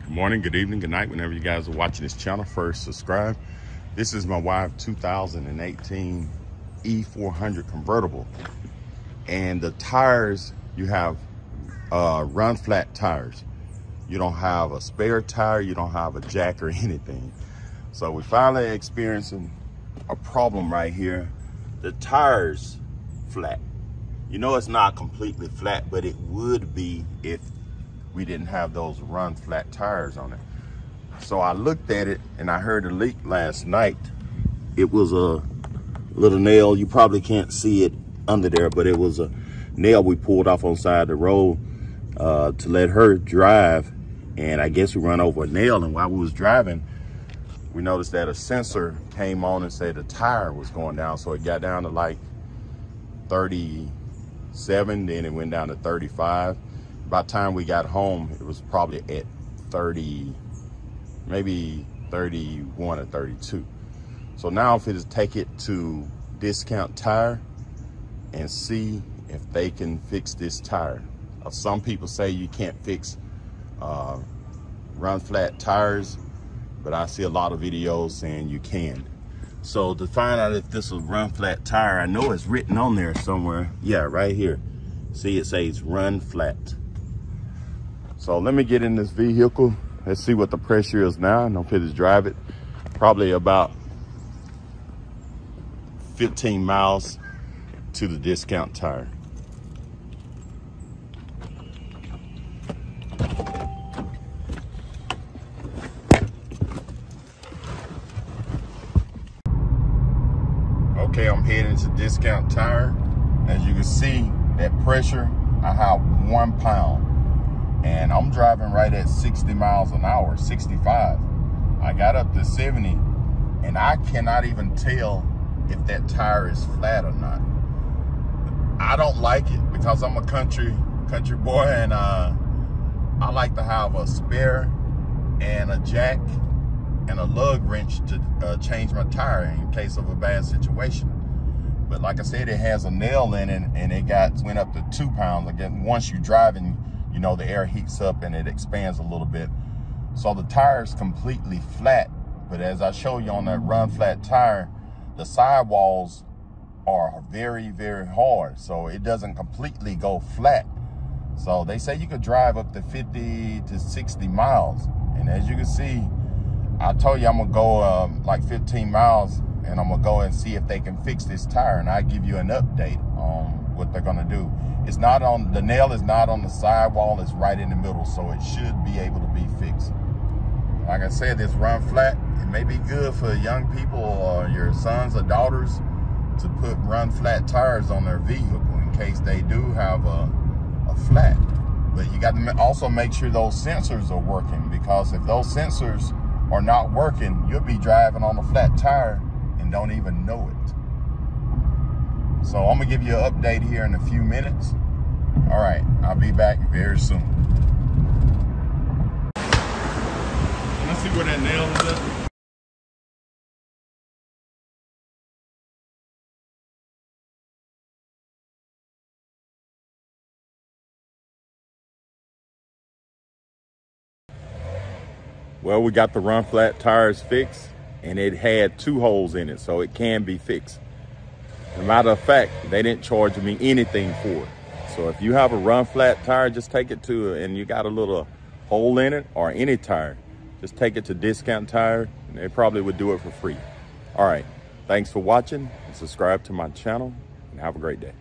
Good morning, good evening, good night, whenever you guys are watching this channel. First, subscribe. This is my wife 2018 E400 convertible. And the tires, you have run flat tires. You don't have a spare tire, you don't have a jack or anything. So we finally experiencing a problem right here. The tires flat. You know it's not completely flat, but it would be if we didn't have those run flat tires on it. So I looked at it and I heard a leak last night. It was a little nail. You probably can't see it under there, but it was a nail we pulled off on the side of the road to let her drive. And I guess we run over a nail, and while we was driving, we noticed that a sensor came on and said the tire was going down. So it got down to like 37, then it went down to 35. By the time we got home, it was probably at 30, maybe 31 or 32. So now if it is take it to Discount Tire and see if they can fix this tire. Some people say you can't fix run flat tires, but I see a lot of videos saying you can. So to find out if this is a run flat tire, I know it's written on there somewhere. Yeah, right here. See, it says run flat. So let me get in this vehicle. Let's see what the pressure is now. And I'll just drive it probably about 15 miles to the Discount Tire. Okay, I'm heading to Discount Tire. As you can see, that pressure, I have 1 pound. And I'm driving right at 60 miles an hour, 65. I got up to 70, and I cannot even tell if that tire is flat or not. I don't like it because I'm a country boy, and I like to have a spare and a jack and a lug wrench to change my tire in case of a bad situation. But like I said, it has a nail in it, and it went up to 2 pounds. Again, once you're driving, you know, the air heats up and it expands a little bit. So the tire is completely flat. But as I show you on that run flat tire, the sidewalls are very, very hard. So it doesn't completely go flat. So they say you could drive up to 50 to 60 miles. And as you can see, I told you I'm gonna go like 15 miles, and I'm gonna go and see if they can fix this tire, and I'll give you an update on what they're gonna do. It's not on, the nail is not on the sidewall, it's right in the middle, so it should be able to be fixed. Like I said, this run flat, it may be good for young people or your sons or daughters to put run flat tires on their vehicle in case they do have a flat. But you got to also make sure those sensors are working, because if those sensors are not working, you'll be driving on a flat tire and don't even know it. So I'm gonna give you an update here in a few minutes. All right, I'll be back very soon. Let's see where that nail is at. Well, we got the run flat tires fixed, and it had 2 holes in it, so it can be fixed. As a matter of fact, they didn't charge me anything for it. So if you have a run flat tire, just take it to, and you got a little hole in it, or any tire, just take it to Discount Tire, and they probably would do it for free. All right, thanks for watching, and subscribe to my channel, and have a great day.